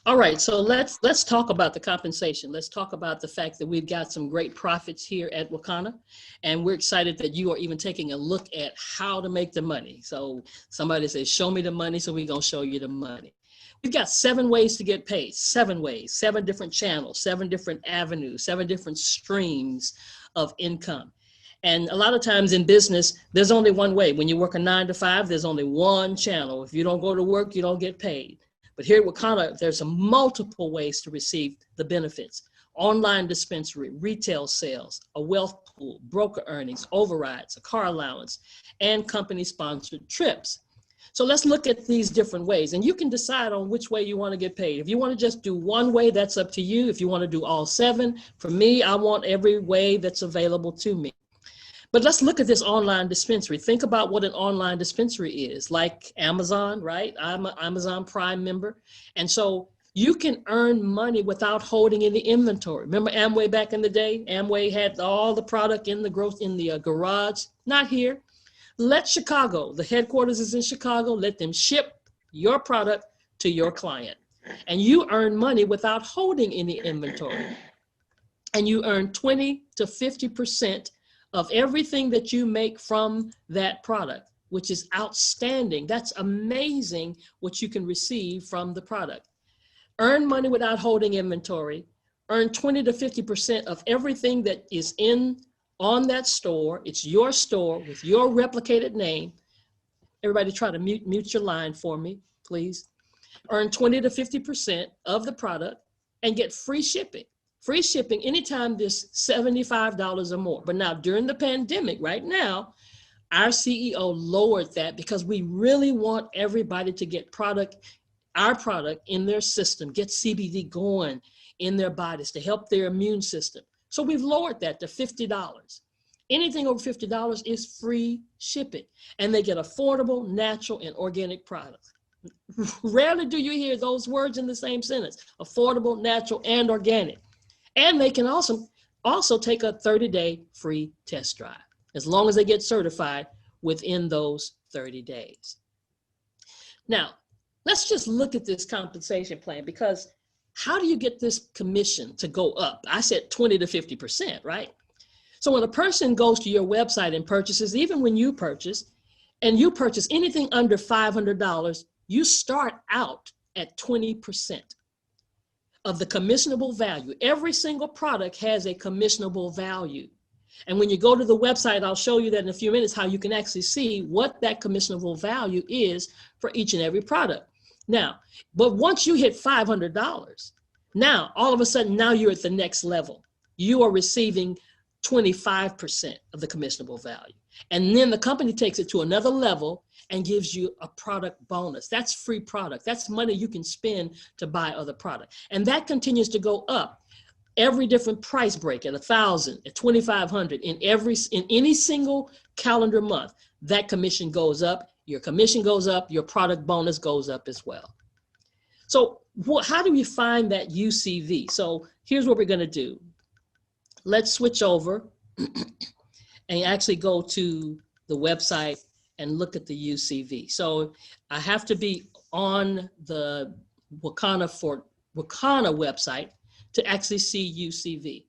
All right, so let's talk about the compensation. Let's talk about the fact that we've got some great profits here at Wakanna, and we're excited that you are even taking a look at how to make the money. So somebody says, show me the money, so we're gonna show you the money. We've got 7 ways to get paid, 7 ways, 7 different channels, 7 different avenues, 7 different streams of income. And a lot of times in business, there's only one way. When you work a 9 to 5, there's only one channel. If you don't go to work, you don't get paid. But here at Wakanna, there's multiple ways to receive the benefits. Online dispensary, retail sales, a wealth pool, broker earnings, overrides, a car allowance, and company-sponsored trips. So let's look at these different ways, and you can decide on which way you want to get paid. If you want to just do one way, that's up to you. If you want to do all 7, for me, I want every way that's available to me. But let's look at this online dispensary. Think about what an online dispensary is, like Amazon, right? I'm an Amazon Prime member. And so you can earn money without holding any inventory. Remember Amway back in the day? Amway had all the product in the garage. Not here. Let Chicago, the headquarters is in Chicago, let them ship your product to your client. And you earn money without holding any inventory. And you earn 20 to 50% of everything that you make from that product, which is outstanding. That's amazing what you can receive from the product. Earn money without holding inventory. Earn 20 to 50% of everything that is on that store. It's your store with your replicated name. Everybody try to mute your line for me, please. Earn 20 to 50% of the product and get free shipping. Free shipping anytime there's $75 or more. But now during the pandemic, right now, our CEO lowered that because we really want everybody to get our product in their system, get CBD going in their bodies to help their immune system. So we've lowered that to $50. Anything over $50 is free shipping, and they get affordable, natural, and organic products. Rarely do you hear those words in the same sentence, affordable, natural, and organic. And they can also take a 30-day free test drive, as long as they get certified within those 30 days. Now, let's just look at this compensation plan, because how do you get this commission to go up? I said 20 to 50%, right? So when a person goes to your website and purchases, even when you purchase, and you purchase anything under $500, you start out at 20% of the commissionable value. Every single product has a commissionable value. And when you go to the website, I'll show you that in a few minutes, how you can actually see what that commissionable value is for each and every product. Now, but once you hit $500, now all of a sudden, now you're at the next level. You are receiving 25% of the commissionable value. And then the company takes it to another level and gives you a product bonus. That's free product. That's money you can spend to buy other product. And that continues to go up. Every different price break at $1,000, at $2,500, in any single calendar month, that commission goes up. Your commission goes up, your product bonus goes up as well. So how do we find that UCV? So here's what we're gonna do. Let's switch over and actually go to the website and look at the UCV. So I have to be on the Wakanna website to actually see UCV.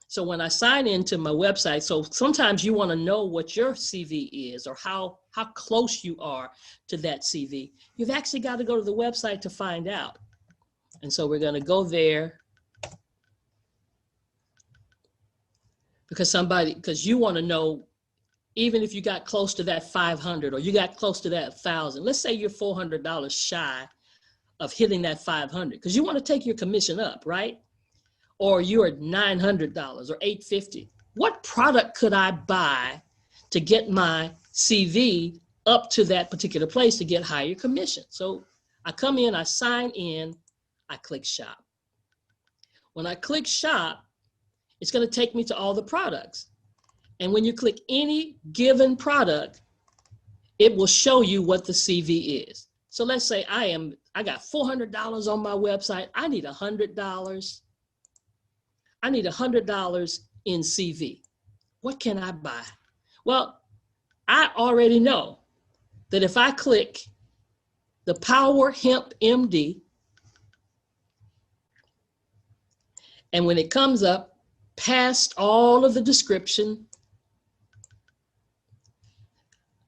So when I sign into my website, so sometimes you want to know what your CV is or how close you are to that CV. You've actually got to go to the website to find out. And so we're going to go there because you want to know, even if you got close to that 500 or you got close to that 1,000, let's say you're $400 shy of hitting that 500, because you want to take your commission up, right? Or you're at $900 or $850. What product could I buy to get my CV up to that particular place to get higher commission? So I come in, I sign in, I click shop. When I click shop, it's going to take me to all the products. And when you click any given product, it will show you what the CV is. So let's say I got $400 on my website. I need $100. I need $100 in CV. What can I buy? Well, I already know that if I click the Power Hemp MD, And when it comes up, past all of the description,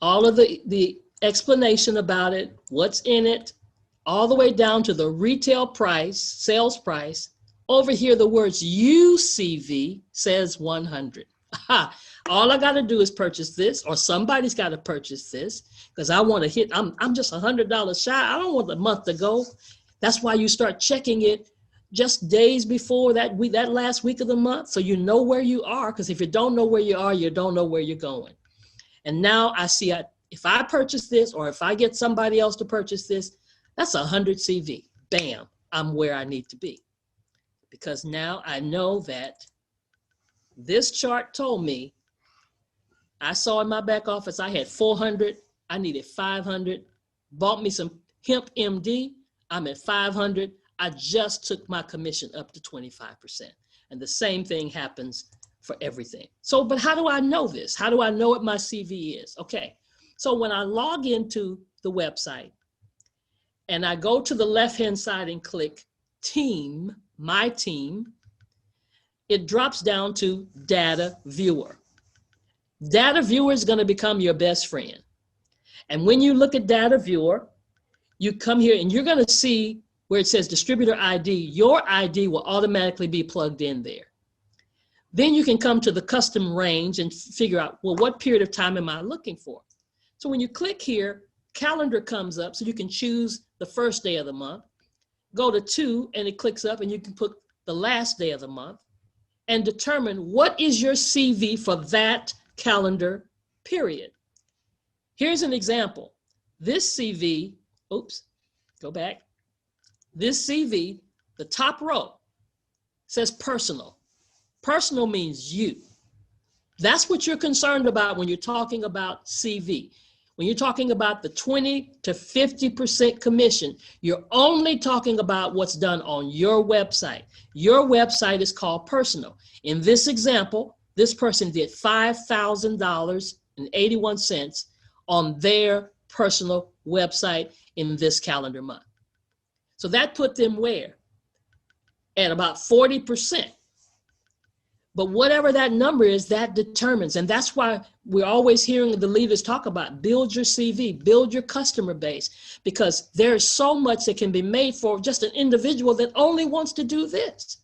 all of the explanation about it, what's in it, all the way down to the retail price, sales price, over here, the words UCV says 100. Aha. All I got to do is purchase this, or somebody's got to purchase this, because I want to hit, I'm just $100 shy. I don't want the month to go. That's why you start checking it just days before that week, that last week of the month, so you know where you are, because if you don't know where you are, you don't know where you're going. And now I see, if I purchase this, or if I get somebody else to purchase this, that's 100 CV. Bam, I'm where I need to be. Because now I know that this chart told me, I saw in my back office, I had 400, I needed 500, bought me some hemp MD, I'm at 500, I just took my commission up to 25%. And the same thing happens for everything. So, but how do I know this? How do I know what my CV is? Okay, so when I log into the website and I go to the left-hand side and click Team, My Team, it drops down to Data Viewer. Data Viewer is going to become your best friend. And when you look at Data Viewer, you come here and you're going to see where it says Distributor ID. Your ID will automatically be plugged in there. Then you can come to the custom range and figure out, well, what period of time am I looking for? So when you click here, calendar comes up, so you can choose the first day of the month. Go to 2 and it clicks up and you can put the last day of the month and determine what is your CV for that calendar period. Here's an example. This CV, oops, go back. This CV, the top row says personal. Personal means you. That's what you're concerned about when you're talking about CV. When you're talking about the 20 to 50% commission, you're only talking about what's done on your website. Your website is called personal. In this example, this person did $5,000.81 on their personal website in this calendar month. So that put them where? At about 40%. But whatever that number is, that determines. And that's why we're always hearing the leaders talk about build your CV, build your customer base, because there's so much that can be made for just an individual that only wants to do this.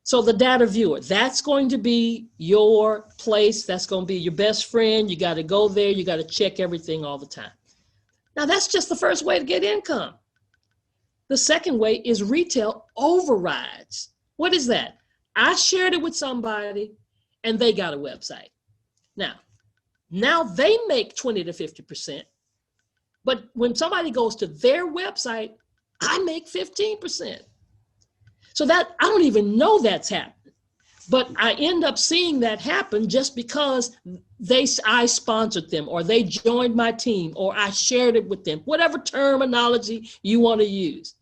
So the data viewer, that's going to be your place. That's going to be your best friend. You got to go there. You got to check everything all the time. Now, that's just the first way to get income. The second way is retail overrides. What is that? I shared it with somebody and they got a website. Now they make 20 to 50%, but when somebody goes to their website, I make 15%. So that, I don't even know that's happening, but I end up seeing that happen just because I sponsored them, or they joined my team, or I shared it with them, whatever terminology you want to use.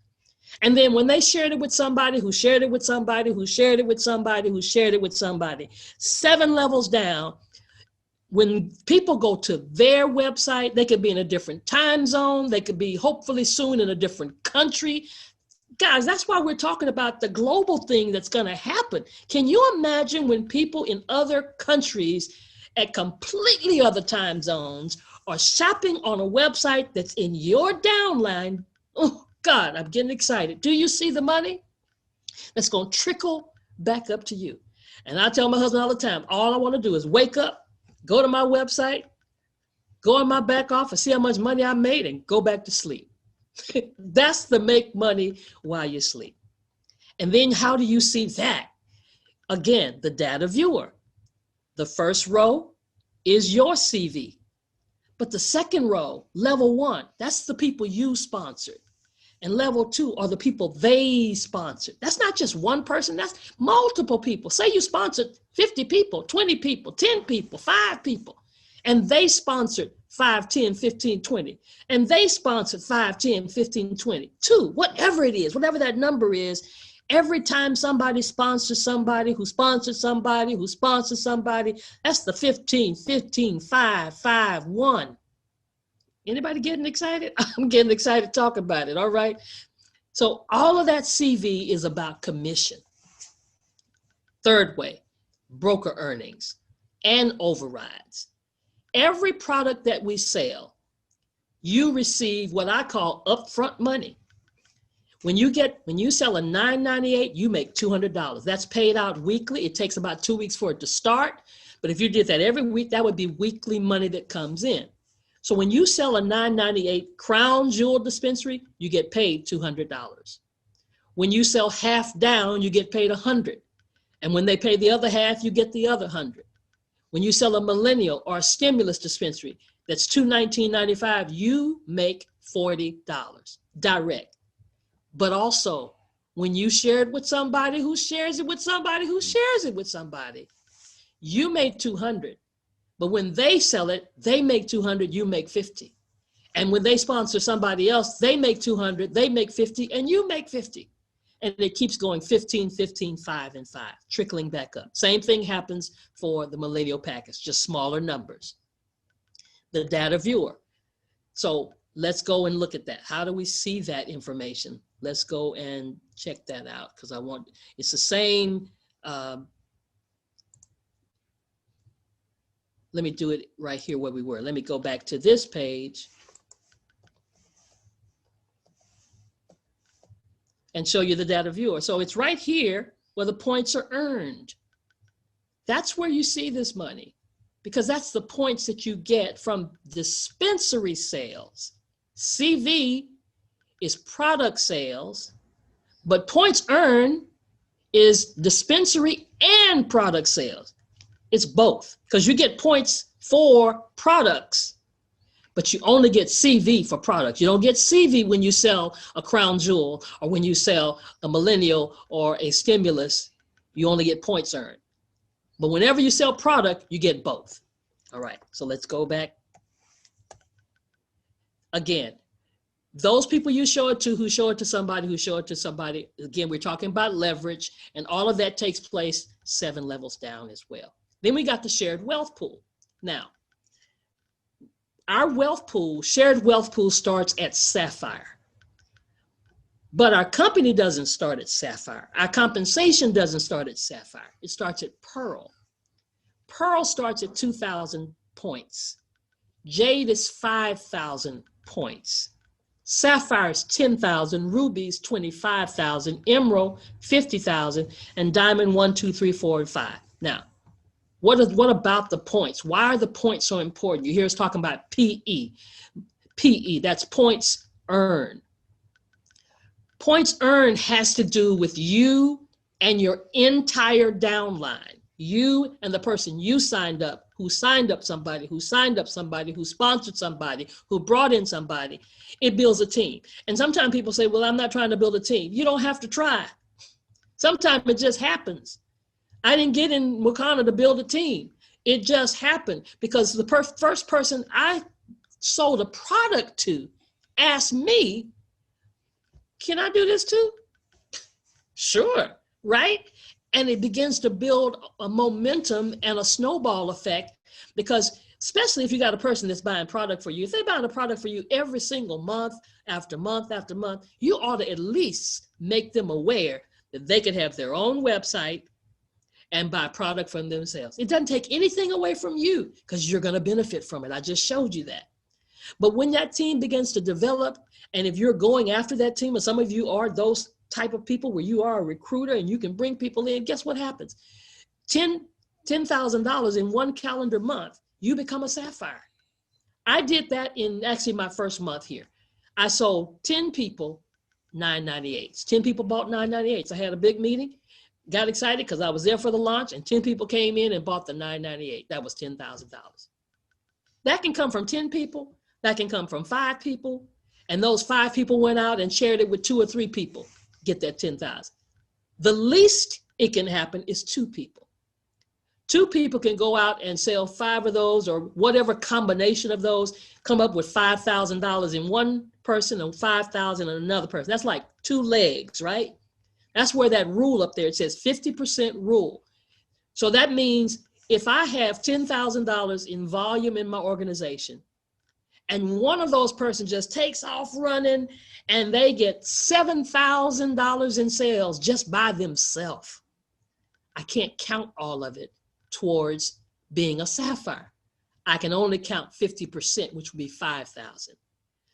And then when they shared it with somebody who shared it with somebody who shared it with somebody who shared it with somebody, 7 levels down, when people go to their website, they could be in a different time zone. They could be hopefully soon in a different country. Guys, that's why we're talking about the global thing that's going to happen. Can you imagine when people in other countries at completely other time zones are shopping on a website that's in your downline? Oh, God, I'm getting excited. Do you see the money that's going to trickle back up to you? And I tell my husband all the time, all I want to do is wake up, go to my website, go in my back office, see how much money I made, and go back to sleep. That's the make money while you sleep. And then how do you see that? Again, the data viewer. The first row is your CV. But the second row, level 1, that's the people you sponsored. And level 2 are the people they sponsored. That's not just one person, that's multiple people. Say you sponsored 50 people, 20 people, 10 people, 5 people, and they sponsored 5, 10, 15, 20, and they sponsored 5, 10, 15, 20, 2, whatever it is, whatever that number is. Every time somebody sponsors somebody who sponsored somebody who sponsored somebody, that's the 15, 15, 5, 5, 1. Anybody getting excited? I'm getting excited talking about it, all right? So all of that CV is about commission. Third way, broker earnings and overrides. Every product that we sell, you receive what I call upfront money. When you sell a $9.98, you make $200. That's paid out weekly. It takes about 2 weeks for it to start. But if you did that every week, that would be weekly money that comes in. So when you sell a $9.98 crown jewel dispensary, you get paid $200. When you sell half down, you get paid $100. And when they pay the other half, you get the other $100. When you sell a millennial or a stimulus dispensary, that's $219.95, you make $40 direct. But also, when you share it with somebody who shares it with somebody who shares it with somebody, you make $200. But when they sell it, they make $200, you make $50. And when they sponsor somebody else, they make $200, they make $50, and you make $50. And it keeps going 15, 15, 5, and 5, trickling back up. Same thing happens for the millennial package, just smaller numbers. The data viewer. So let's go and look at that. How do we see that information? Let's go and check that out because it's the same. Let me do it right here where we were. Let me go back to this page and show you the data viewer. So it's right here where the points are earned. That's where you see this money because that's the points that you get from dispensary sales. CV is product sales, but points earned is dispensary and product sales. It's both because you get points for products, but you only get CV for products. You don't get CV when you sell a crown jewel or when you sell a millennial or a stimulus. You only get points earned. But whenever you sell product, you get both. All right, so let's go back. Again, those people you show it to, who show it to somebody, who show it to somebody, again, we're talking about leverage, and all of that takes place 7 levels down as well. Then we got the shared wealth pool. Now, our wealth pool, shared wealth pool starts at Sapphire. But our company doesn't start at Sapphire. Our compensation doesn't start at Sapphire. It starts at Pearl. Pearl starts at 2,000 points. Jade is 5,000 points. Sapphire is 10,000, Ruby's 25,000, Emerald 50,000, and Diamond 1, 2, 3, 4, and 5. Now, what about the points? Why are the points so important? You hear us talking about PE. PE, that's points earned. Points earned has to do with you and your entire downline. You and the person you signed up, who signed up somebody, who signed up somebody, who sponsored somebody, who brought in somebody. It builds a team. And sometimes people say, well, I'm not trying to build a team. You don't have to try. Sometimes it just happens. I didn't get in Wakanna to build a team. It just happened because the first person I sold a product to asked me, can I do this too? Sure, right? And it begins to build a momentum and a snowball effect because especially if you got a person that's buying product for you, if they're buying a product for you every single month after month after month, you ought to at least make them aware that they could have their own website and buy product from themselves. It doesn't take anything away from you because you're going to benefit from it. I just showed you that. But when that team begins to develop, and if you're going after that team, and some of you are those type of people where you are a recruiter and you can bring people in, guess what happens? $10,000 in one calendar month, you become a Sapphire. I did that in actually my first month here. I sold 10 people 998s. 10 people bought 998s. I had a big meeting, got excited because I was there for the launch, and 10 people came in and bought the 998. That was $10,000. That can come from 10 people. That can come from 5 people. And those 5 people went out and shared it with 2 or 3 people, get that 10,000. The least it can happen is 2 people. 2 people can go out and sell 5 of those or whatever combination of those, come up with $5,000 in one person and $5,000 in another person. That's like 2 legs, right? That's where that rule up there, it says 50% rule. So that means if I have $10,000 in volume in my organization And one of those persons just takes off running and they get $7,000 in sales just by themselves. I can't count all of it towards being a sapphire. I can only count 50%, which would be 5,000.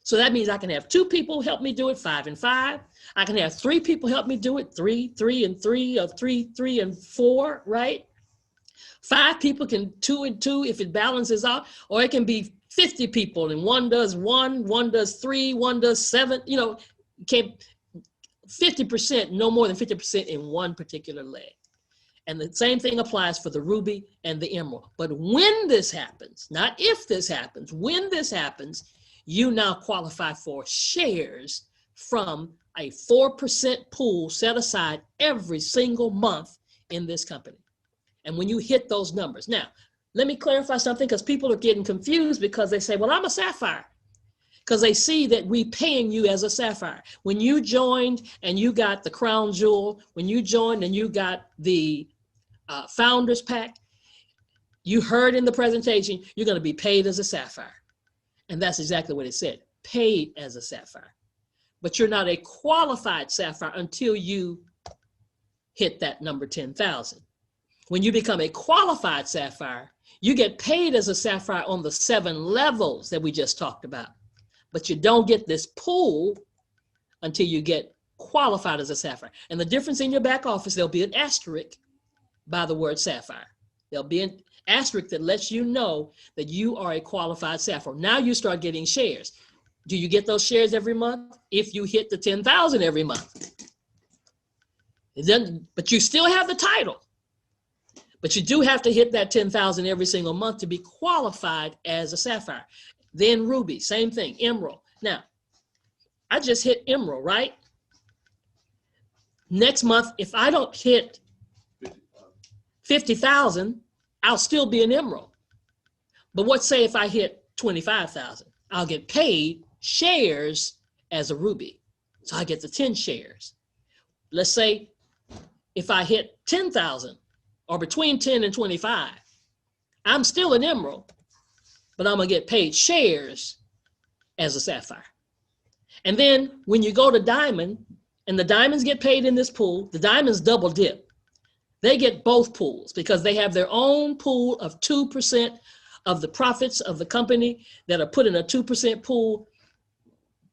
So that means I can have 2 people help me do it, 5 and 5. I can have 3 people help me do it, 3, 3 and 3, or 3, 3 and 4, right? 5 people can 2 and 2 if it balances out, or it can be 50 people and one does 1, one does 3, one does 7, you know, 50%, no more than 50% in one particular leg. And the same thing applies for the ruby and the emerald. But when this happens, not if this happens, when this happens, you now qualify for shares from a 4% pool set aside every single month in this company. And when you hit those numbers, now, let me clarify something, because people are getting confused because they say, well, I'm a sapphire. Because they see that we paying you as a sapphire. When you joined and you got the crown jewel, when you joined and you got the founders pack, you heard in the presentation, you're going to be paid as a sapphire. And that's exactly what it said, paid as a sapphire. But you're not a qualified sapphire until you hit that number 10,000. When you become a qualified sapphire, you get paid as a sapphire on the 7 levels that we just talked about. But you don't get this pool until you get qualified as a sapphire. And the difference in your back office, there'll be an asterisk by the word sapphire. There'll be an asterisk that lets you know that you are a qualified sapphire. Now you start getting shares. Do you get those shares every month? If you hit the 10,000 every month. It doesn't, but you still have the title. But you do have to hit that 10,000 every single month to be qualified as a sapphire. Then ruby, same thing, emerald. Now, I just hit emerald, right? Next month, if I don't hit 50,000, I'll still be an emerald. But what say if I hit 25,000? I'll get paid shares as a ruby. So I get the 10 shares. Let's say if I hit 10,000 or between 10 and 25, I'm still an emerald, but I'm gonna get paid shares as a sapphire. And then when you go to diamond, and the diamonds get paid in this pool, the diamonds double dip. They get both pools because they have their own pool of 2% of the profits of the company that are put in a 2% pool,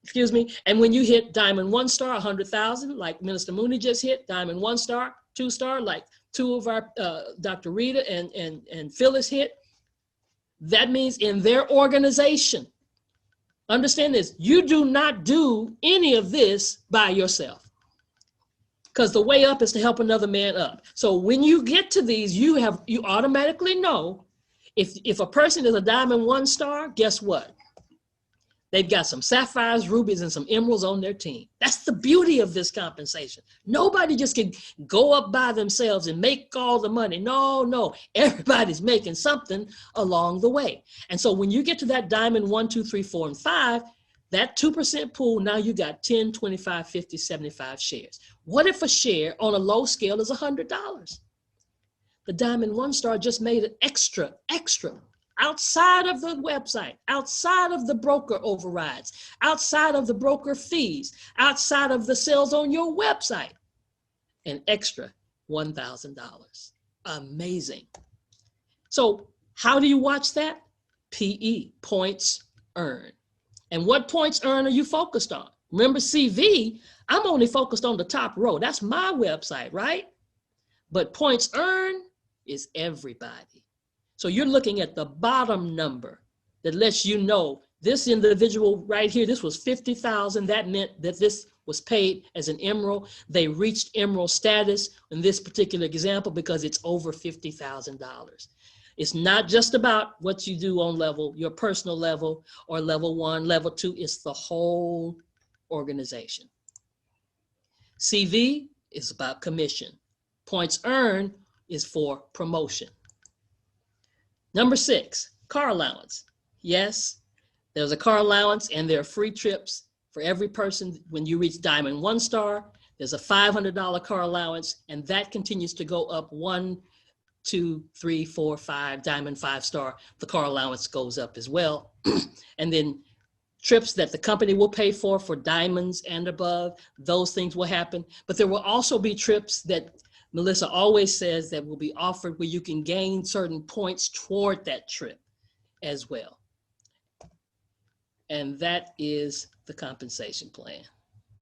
excuse me. And when you hit diamond 1 star, 100,000, like Minister Mooney just hit, diamond 1 star, 2 star, like 2 of our, Dr. Rita and Phyllis hit, that means in their organization, understand this, you do not do any of this by yourself. Because the way up is to help another man up. So when you get to these, you automatically know if a person is a diamond 1 star, guess what? They've got some sapphires, rubies, and some emeralds on their team. That's the beauty of this compensation. Nobody just can go up by themselves and make all the money. No, everybody's making something along the way. And so when you get to that diamond 1, 2, 3, 4, and 5, that 2% pool, now you got 10, 25, 50, 75 shares. What if a share on a low scale is $100? The diamond 1 star just made it extra, outside of the website, outside of the broker overrides, outside of the broker fees, outside of the sales on your website, an extra $1,000. Amazing. So how do you watch that? PE, points earned. And what points earned are you focused on? Remember CV, I'm only focused on the top row. That's my website, right? But points earned is everybody. So you're looking at the bottom number that lets you know this individual right here, this was 50,000. That meant that this was paid as an emerald. They reached emerald status in this particular example because it's over $50,000. It's not just about what you do on level, your personal level or level 1, level 2, it's the whole organization. CV is about commission. Points earned is for promotion. Number 6, car allowance. Yes, there's a car allowance and there are free trips for every person. When you reach diamond 1 star, there's a $500 car allowance, and that continues to go up 1, 2, 3, 4, 5, diamond 5 star. The car allowance goes up as well. And then trips that the company will pay for diamonds and above. Those things will happen. But there will also be trips that Melissa always says that will be offered where you can gain certain points toward that trip as well. And that is the compensation plan.